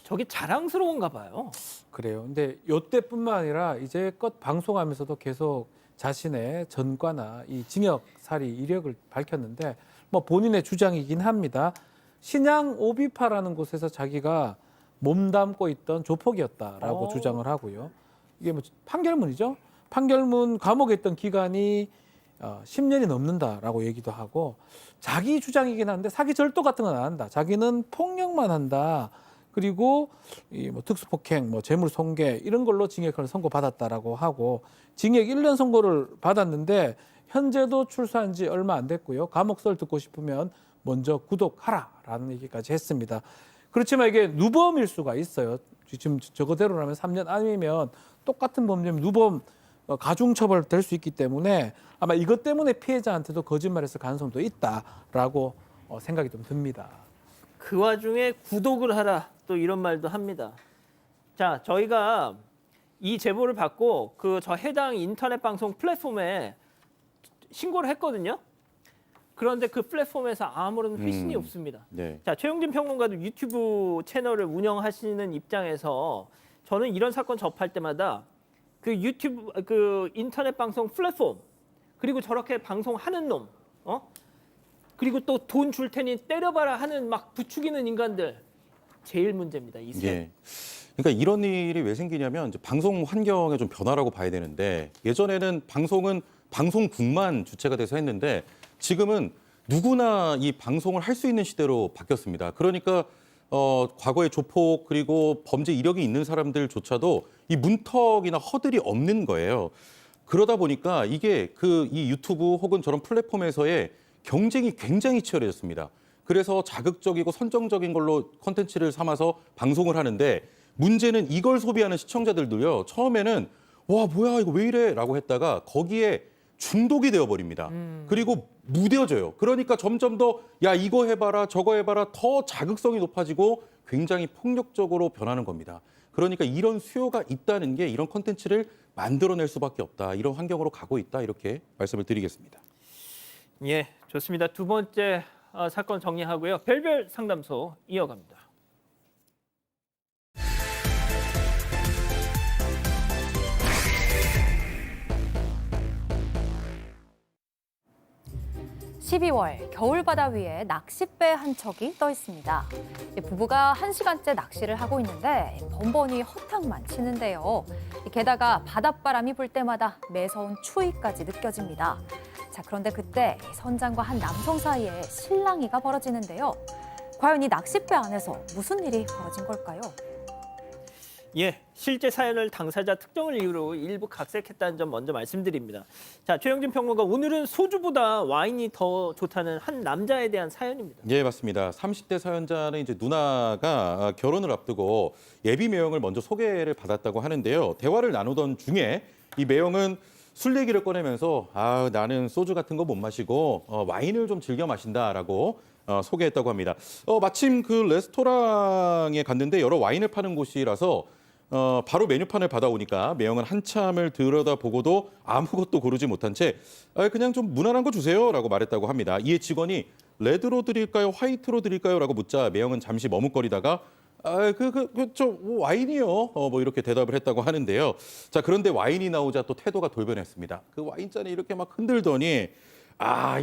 저게 자랑스러운가 봐요. 그래요. 근데 요때뿐만 아니라 이제껏 방송하면서도 계속 자신의 전과나 이 징역 살이 이력을 밝혔는데 뭐 본인의 주장이긴 합니다. 신양 오비파라는 곳에서 자기가 몸담고 있던 조폭이었다라고 주장을 하고요. 이게 뭐 판결문이죠. 판결문 감옥에 있던 기간이 10년이 넘는다라고 얘기도 하고 자기 주장이긴 한데 사기 절도 같은 건 안 한다. 자기는 폭력만 한다. 그리고 이 뭐 특수폭행, 뭐 재물손괴 이런 걸로 징역을 선고받았다라고 하고 징역 1년 선고를 받았는데 현재도 출소한 지 얼마 안 됐고요. 감옥설 듣고 싶으면 먼저 구독하라라는 얘기까지 했습니다. 그렇지만 이게 누범일 수가 있어요. 지금 저거대로라면 3년 아니면 똑같은 범죄면 누범 가중처벌 될 수 있기 때문에 아마 이것 때문에 피해자한테도 거짓말했을 가능성도 있다라고 생각이 좀 듭니다. 그 와중에 구독을 하라 또 이런 말도 합니다. 자, 저희가 이 제보를 받고 그 저 해당 인터넷 방송 플랫폼에 신고를 했거든요. 그런데 그 플랫폼에서 아무런 회신이 없습니다. 네. 자, 최영진 평론가도 유튜브 채널을 운영하시는 입장에서 저는 이런 사건 접할 때마다 그 유튜브 그 인터넷 방송 플랫폼 그리고 저렇게 방송하는 놈, 그리고 또 돈 줄 테니 때려봐라 하는 막 부추기는 인간들 제일 문제입니다. 이 세. 예. 그러니까 이런 일이 왜 생기냐면 이제 방송 환경의 좀 변화라고 봐야 되는데 예전에는 방송은 방송국만 주체가 돼서 했는데 지금은 누구나 이 방송을 할 수 있는 시대로 바뀌었습니다. 그러니까 과거의 조폭 그리고 범죄 이력이 있는 사람들조차도 이 문턱이나 허들이 없는 거예요. 그러다 보니까 이게 이 유튜브 혹은 저런 플랫폼에서의 경쟁이 굉장히 치열해졌습니다. 그래서 자극적이고 선정적인 걸로 콘텐츠를 삼아서 방송을 하는데 문제는 이걸 소비하는 시청자들도요. 처음에는 와 뭐야 이거 왜 이래 라고 했다가 거기에 중독이 되어버립니다. 그리고 무뎌져요. 그러니까 점점 더 야 이거 해봐라 저거 해봐라 더 자극성이 높아지고 굉장히 폭력적으로 변하는 겁니다. 그러니까 이런 수요가 있다는 게 이런 콘텐츠를 만들어낼 수밖에 없다. 이런 환경으로 가고 있다. 이렇게 말씀을 드리겠습니다. 예, 좋습니다. 두 번째 사건 정리하고요. 별별 상담소 이어갑니다. (12월) 겨울바다 위에 낚싯배 한 척이 떠 있습니다. 부부가 1시간째 낚시를 하고 있는데 번번이 허탕만 치는데요. 게다가 바닷바람이 불 때마다 매서운 추위까지 느껴집니다. 자, 그런데 그때 선장과 한 남성 사이에 실랑이가 벌어지는데요. 과연 이 낚싯배 안에서 무슨 일이 벌어진 걸까요? 예, 실제 사연을 당사자 특정을 이유로 일부 각색했다는 점 먼저 말씀드립니다. 자, 최영진 평론가, 오늘은 소주보다 와인이 더 좋다는 한 남자에 대한 사연입니다. 예, 맞습니다. 30대 사연자는 이제 누나가 결혼을 앞두고 예비 매형을 먼저 소개를 받았다고 하는데요. 대화를 나누던 중에 이 매형은 술 얘기를 꺼내면서 나는 소주 같은 거 못 마시고 와인을 좀 즐겨 마신다라고 소개했다고 합니다. 마침 그 레스토랑에 갔는데 여러 와인을 파는 곳이라서 바로 메뉴판을 받아오니까 매형은 한참을 들여다보고도 아무것도 고르지 못한 채 그냥 좀 무난한 거 주세요라고 말했다고 합니다. 이에 직원이 레드로 드릴까요? 화이트로 드릴까요? 라고 묻자 매형은 잠시 머뭇거리다가 저 와인이요. 뭐 이렇게 대답을 했다고 하는데요. 자, 그런데 와인이 나오자 또 태도가 돌변했습니다. 그 와인잔을 이렇게 막 흔들더니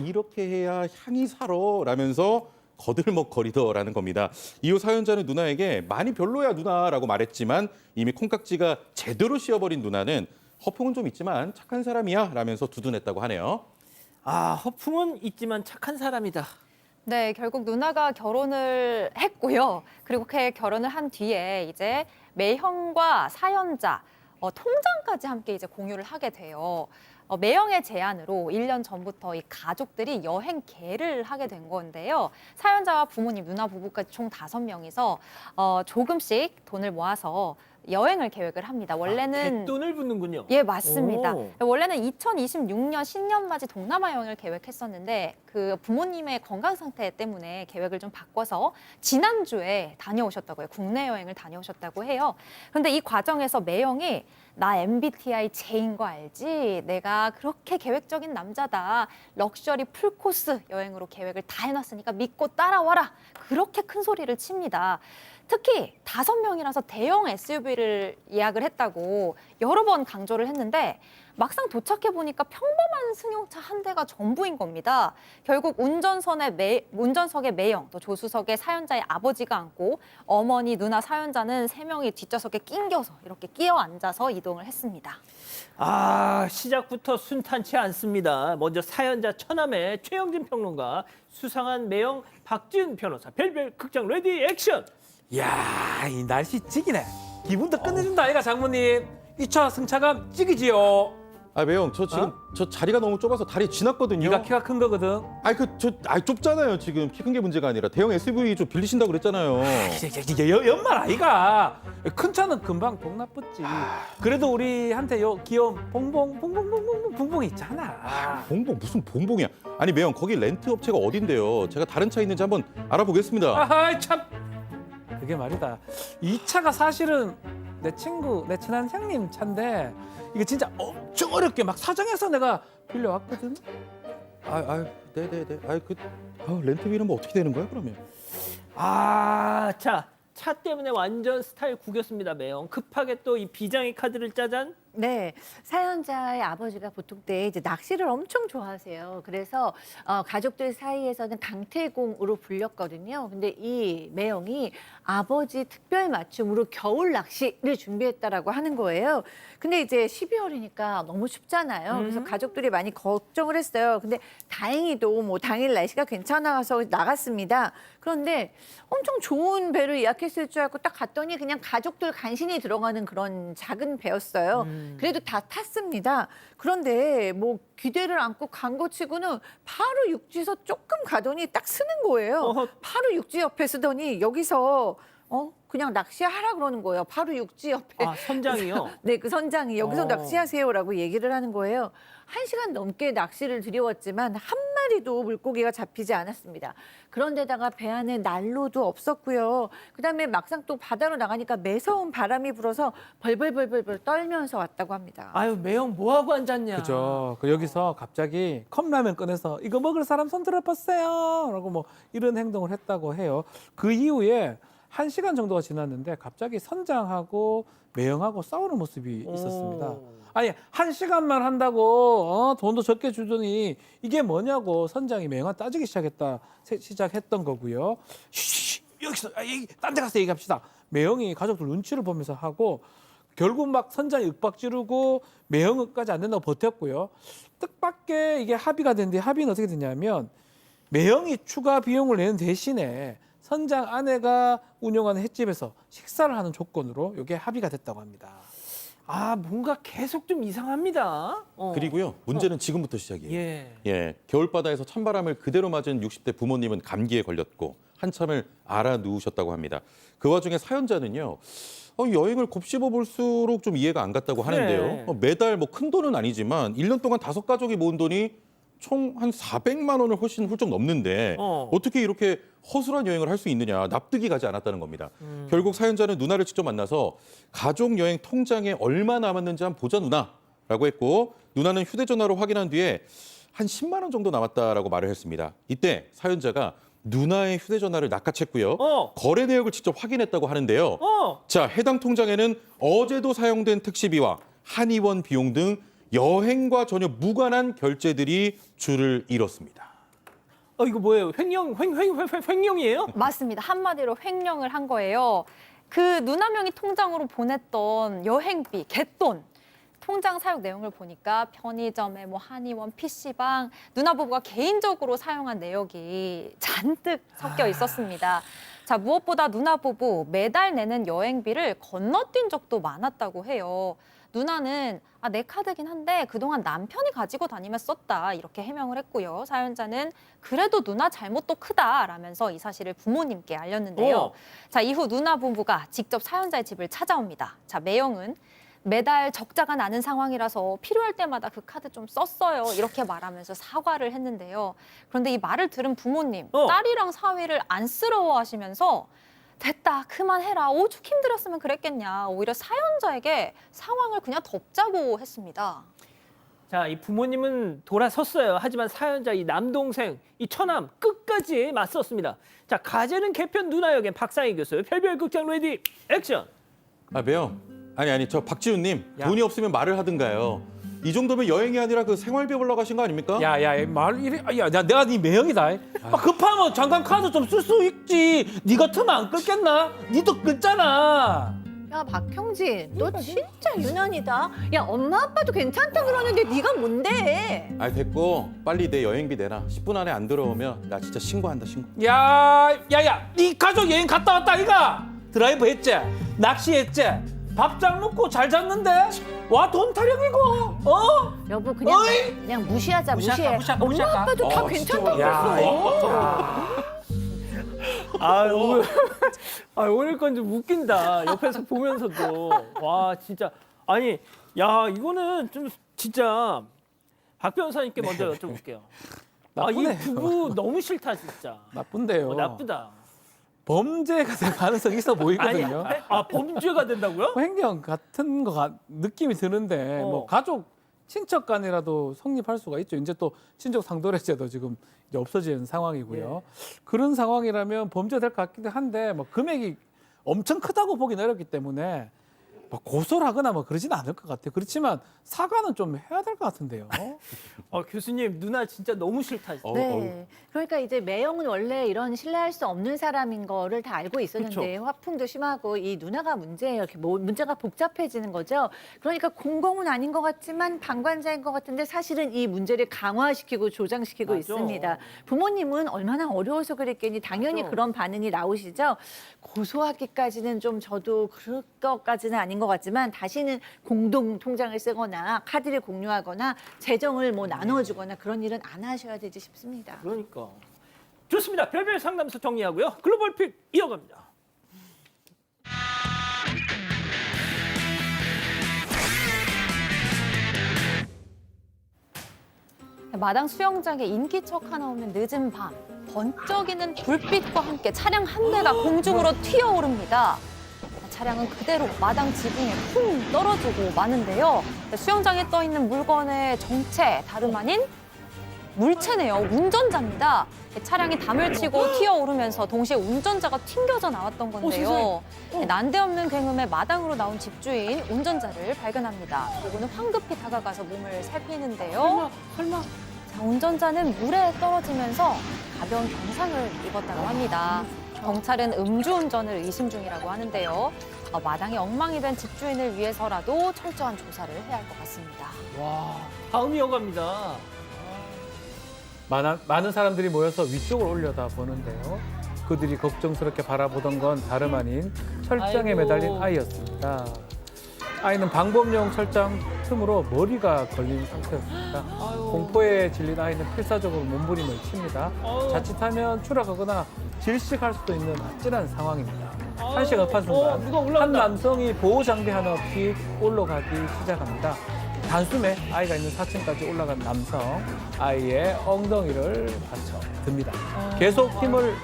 이렇게 해야 향이 살어 라면서 거들먹거리더라는 겁니다. 이후 사연자는 누나에게 많이 별로야 누나라고 말했지만 이미 콩깍지가 제대로 씌어버린 누나는 허풍은 좀 있지만 착한 사람이야 라면서 두둔했다고 하네요. 허풍은 있지만 착한 사람이다. 네, 결국 누나가 결혼을 했고요. 그리고 그 결혼을 한 뒤에 이제 매형과 사연자, 통장까지 함께 이제 공유를 하게 돼요. 매형의 제안으로 1년 전부터 이 가족들이 여행 계를 하게 된 건데요. 사연자와 부모님, 누나 부부까지 총 5명이서 조금씩 돈을 모아서 여행을 계획을 합니다. 원래는 갯돈을 붓는군요. 예, 맞습니다. 오. 원래는 2026년 신년맞이 동남아 여행을 계획했었는데 그 부모님의 건강 상태 때문에 계획을 좀 바꿔서 지난주에 다녀오셨다고 해요. 국내 여행을 다녀오셨다고 해요. 그런데 이 과정에서 매형이 나 MBTI J인 거 알지? 내가 그렇게 계획적인 남자다. 럭셔리 풀코스 여행으로 계획을 다 해놨으니까 믿고 따라와라. 그렇게 큰 소리를 칩니다. 특히 5명이라서 대형 SUV를 예약을 했다고 여러 번 강조를 했는데 막상 도착해 보니까 평범한 승용차 한 대가 전부인 겁니다. 결국 운전석에 매형, 또 조수석에 사연자의 아버지가 앉고 어머니, 누나, 사연자는 3명이 뒷좌석에 낑겨서 이렇게 끼어 앉아서 이동을 했습니다. 시작부터 순탄치 않습니다. 먼저 사연자 처남의 최영진 평론가, 수상한 매형 박지은 변호사, 별별 극장 레디 액션! 이야, 이 날씨 찌기네. 기분도 끝내준다 아이가 장모님. 2차 승차감 찌기지요. 매형 저 지금 저 자리가 너무 좁아서 다리 지났거든요. 네가 키가 큰 거거든. 좁잖아요. 지금 키 큰 게 문제가 아니라 대형 SUV 좀 빌리신다고 그랬잖아요. 연말 아이가. 큰 차는 금방 복 나쁘지. 그래도 우리한테 요 귀여운 봉봉 있잖아. 봉봉 무슨 봉봉이야? 아니 매형 거기 렌트 업체가 어딘데요? 제가 다른 차 있는지 한번 알아보겠습니다. 참. 그게 말이다. 이 차가 사실은 내 친구, 내 친한 형님 차인데 이게 진짜 엄청 어렵게 막 사정해서 내가 빌려왔거든. 네네네. 렌트비는 뭐 어떻게 되는 거야 그러면? 자, 차 때문에 완전 스타일 구겼습니다, 매형. 급하게 또 이 비장의 카드를 짜잔. 네, 사연자의 아버지가 보통 때 이제 낚시를 엄청 좋아하세요. 그래서 가족들 사이에서는 강태공으로 불렸거든요. 근데 이 매형이 아버지 특별 맞춤으로 겨울 낚시를 준비했다라고 하는 거예요. 근데 이제 12월이니까 너무 춥잖아요. 그래서 가족들이 많이 걱정을 했어요. 근데 다행히도 뭐 당일 날씨가 괜찮아서 나갔습니다. 그런데 엄청 좋은 배를 예약했을 줄 알고 딱 갔더니 그냥 가족들 간신히 들어가는 그런 작은 배였어요. 그래도 다 탔습니다. 그런데 뭐 기대를 안고 간 거 치고는 바로 육지에서 조금 가더니 딱 쓰는 거예요. 바로 육지 옆에 쓰더니 여기서 그냥 낚시하라 그러는 거예요. 바로 육지 옆에. 선장이요? 네, 그 선장이 여기서 낚시하세요라고 얘기를 하는 거예요. 1시간 넘게 낚시를 들여왔지만 한 마리도 물고기가 잡히지 않았습니다. 그런데다가 배 안에 난로도 없었고요. 그다음에 막상 또 바다로 나가니까 매서운 바람이 불어서 벌벌벌벌 떨면서 왔다고 합니다. 아유, 매형 뭐하고 앉았냐. 그죠. 여기서 갑자기 컵라면 꺼내서 이거 먹을 사람 손 들어봤어요. 라고 뭐 이런 행동을 했다고 해요. 그 이후에 1시간 정도가 지났는데 갑자기 선장하고 매형하고 싸우는 모습이 있었습니다. 아니 1시간만 한다고 돈도 적게 주더니 이게 뭐냐고 선장이 매형한테 따지기 시작했던 거고요. 여기서 딴 데 가서 얘기합시다. 매형이 가족들 눈치를 보면서 하고 결국 막 선장이 윽박 지르고 매형까지 안 된다고 버텼고요. 뜻밖의 이게 합의가 됐는데 합의는 어떻게 됐냐면 매형이 추가 비용을 내는 대신에 선장 아내가 운영하는 횟집에서 식사를 하는 조건으로 이게 합의가 됐다고 합니다. 뭔가 계속 좀 이상합니다. 그리고요, 문제는 지금부터 시작이에요. 예. 겨울바다에서 찬바람을 그대로 맞은 60대 부모님은 감기에 걸렸고 한참을 알아 누우셨다고 합니다. 그 와중에 사연자는요, 여행을 곱씹어 볼수록 좀 이해가 안 갔다고 하는데요. 매달 뭐 큰 돈은 아니지만 1년 동안 5가족이 모은 돈이 총 한 400만 원을 훨씬 훌쩍 넘는데 어떻게 이렇게 허술한 여행을 할 수 있느냐, 납득이 가지 않았다는 겁니다. 결국 사연자는 누나를 직접 만나서 가족 여행 통장에 얼마 남았는지 한번 보자 누나라고 했고, 누나는 휴대전화로 확인한 뒤에 한 10만 원 정도 남았다라고 말을 했습니다. 이때 사연자가 누나의 휴대전화를 낚아챘고요. 거래 내역을 직접 확인했다고 하는데요. 자, 해당 통장에는 어제도 사용된 택시비와 한의원 비용 등 여행과 전혀 무관한 결제들이 줄을 이뤘습니다. 이거 뭐예요? 횡령이에요? 맞습니다. 한마디로 횡령을 한 거예요. 그 누나명의 통장으로 보냈던 여행비, 갯돈, 통장 사용 내용을 보니까 편의점에 뭐 한의원, PC방, 누나 부부가 개인적으로 사용한 내역이 잔뜩 섞여 있었습니다. 자, 무엇보다 누나 부부 매달 내는 여행비를 건너뛴 적도 많았다고 해요. 누나는 내 카드긴 한데 그동안 남편이 가지고 다니며 썼다 이렇게 해명을 했고요. 사연자는 그래도 누나 잘못도 크다라면서 이 사실을 부모님께 알렸는데요. 자, 이후 누나 부부가 직접 사연자의 집을 찾아옵니다. 자, 매형은 매달 적자가 나는 상황이라서 필요할 때마다 그 카드 좀 썼어요 이렇게 말하면서 사과를 했는데요. 그런데 이 말을 들은 부모님, 딸이랑 사위를 안쓰러워하시면서 됐다, 그만해라, 오죽 힘들었으면 그랬겠냐, 오히려 사연자에게 상황을 그냥 덮자고 했습니다. 자, 이 부모님은 돌아섰어요. 하지만 사연자 이 남동생, 이 처남 끝까지 맞섰습니다. 자, 가재는 개편 누나 역의 박상희 교수, 별별 극장 레디 액션. 매형, 아니 저 박지훈님, 돈이 없으면 말을 하든가요. 이 정도면 여행이 아니라 그 생활비 올라가신 거 아닙니까? 내가 네 매형이다. 급하면 잠깐 카드 좀 쓸 수 있지. 네 같으면 안 끌겠나? 니도 끌잖아. 야, 박형진, 너 진짜 유난이다. 야, 엄마 아빠도 괜찮다 그러는데 네가 뭔데? 됐고 빨리 내 여행비 내놔. 10분 안에 안 들어오면 나 진짜 신고한다, 신고. 네 가족 여행 갔다 왔다 이가? 드라이브 했지? 낚시했지? 밥잘 먹고 잘 잤는데? 와, 돈 타령이고, 여보, 그냥 무시하자, 무시해. 엄마 아빠도 다 괜찮다고 했어. 오늘 건 좀 웃긴다. 옆에서 보면서도. 와, 진짜. 아니, 이거는 좀 진짜 박 변호사님께 먼저 여쭤볼게요. 이 부부 너무 싫다, 진짜. 나쁜데요. 나쁘다. 범죄가 될 가능성이 있어 보이거든요. 범죄가 된다고요? 횡령 같은 느낌이 드는데 뭐 가족 친척 간이라도 성립할 수가 있죠. 이제 또 친족 상도례제도 지금 이제 없어지는 상황이고요. 그런 상황이라면 범죄 될 것 같기도 한데 뭐 금액이 엄청 크다고 보기는 어렵기 때문에 뭐 고소를 하거나 뭐 그러지는 않을 것 같아요. 그렇지만 사과는 좀 해야 될 것 같은데요. 교수님 누나 진짜 너무 싫다. 네. 그러니까 이제 매형은 원래 이런 신뢰할 수 없는 사람인 거를 다 알고 있었는데 화풍도 심하고 이 누나가 문제예요. 이렇게 문제가 복잡해지는 거죠. 그러니까 공공은 아닌 것 같지만 방관자인 것 같은데 사실은 이 문제를 강화시키고 조장시키고 있습니다. 부모님은 얼마나 어려워서 그랬겠니 당연히 그런 반응이 나오시죠. 고소하기까지는 좀 저도 그럴 것까지는 아닌 것 같지만 다시는 공동 통장을 쓰거나 카드를 공유하거나 재정을 뭐 나눠주거나 그런 일은 안 하셔야 되지 싶습니다. 그러니까 좋습니다. 별별 상담소 정리하고요. 글로벌 픽 이어갑니다. 마당 수영장에 인기척 하나 없는 늦은 밤, 번쩍이는 불빛과 함께 차량 한 대가 공중으로 튀어오릅니다. 차량은 그대로 마당 지붕에 쿵 떨어지고 마는데요. 수영장에 떠 있는 물건의 정체 다름 아닌 물체네요. 운전자입니다. 차량이 담을 치고 튀어오르면서 동시에 운전자가 튕겨져 나왔던 건데요. 난데없는 굉음에 마당으로 나온 집주인 운전자를 발견합니다. 그리고는 황급히 다가가서 몸을 살피는데요. 설마. 자, 운전자는 물에 떨어지면서 가벼운 경상을 입었다고 합니다. 경찰은 음주운전을 의심 중이라고 하는데요. 마당이 엉망이 된 집주인을 위해서라도 철저한 조사를 해야 할 것 같습니다. 와, 다음 이어갑니다. 많은 사람들이 모여서 위쪽을 올려다보는데요. 그들이 걱정스럽게 바라보던 건 다름 아닌 철장에 매달린 아이였습니다. 아이는 방범용 철장 틈으로 머리가 걸린 상태였습니다. 공포에 질린 아이는 필사적으로 몸부림을 칩니다. 자칫하면 추락하거나 질식할 수도 있는 아찔한 상황입니다. 한시가 급한 순간 한 남성이 보호장비 하나 없이 올라가기 시작합니다. 단숨에 아이가 있는 4층까지 올라간 남성, 아이의 엉덩이를 받쳐 듭니다. 계속 힘을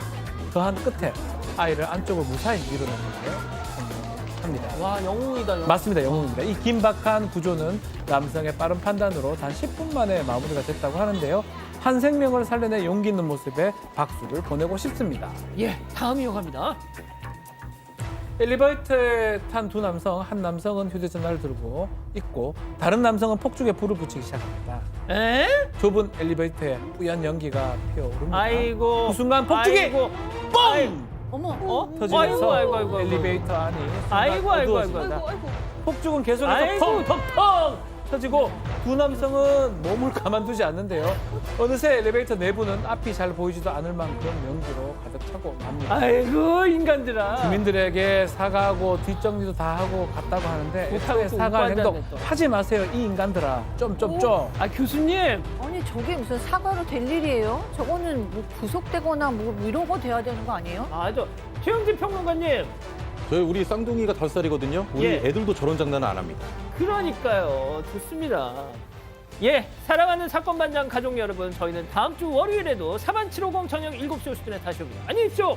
더한 끝에 아이를 안쪽으로 무사히 밀어넣는데요. 합니다. 와, 영웅이다. 영웅. 맞습니다. 영웅입니다. 이 긴박한 구조는 남성의 빠른 판단으로 단 10분 만에 마무리가 됐다고 하는데요. 한 생명을 살려내 용기 있는 모습에 박수를 보내고 싶습니다. 예, 다음 이어갑니다. 엘리베이터에 탄 두 남성, 한 남성은 휴대전화를 들고 있고 다른 남성은 폭죽에 불을 붙이기 시작합니다. 에? 좁은 엘리베이터에 뿌연 연기가 피어오릅니다. 아이고. 그 순간 폭죽이 아이고. 뻥! 어머, 터지면서 아이고. 엘리베이터 안이 아이고. 어두워집니다. 폭죽은 계속해서 아이고. 펑펑펑 터지고 두 남성은 몸을 가만두지 않는데요. 어느새 엘리베이터 내부는 앞이 잘 보이지도 않을 만큼 연기로 가득 차고 맙니다. 아이고, 인간들아. 주민들에게 사과하고 뒷정리도 다 하고 갔다고 하는데 애초에 사과할 행동 하지 마세요, 이 인간들아. 좀. 교수님. 아니 저게 무슨 사과로 될 일이에요? 저거는 뭐 구속되거나 뭐 이런 거 돼야 되는 거 아니에요? 맞아. 최영진 평론가님. 우리 쌍둥이가 5살이거든요. 우리 애들도 저런 장난은 안 합니다. 그러니까요. 좋습니다. 예, 사랑하는 사건 반장 가족 여러분, 저희는 다음 주 월요일에도 4반 750 저녁 7시 50분에 다시 옵니다. 안녕히 계십시오.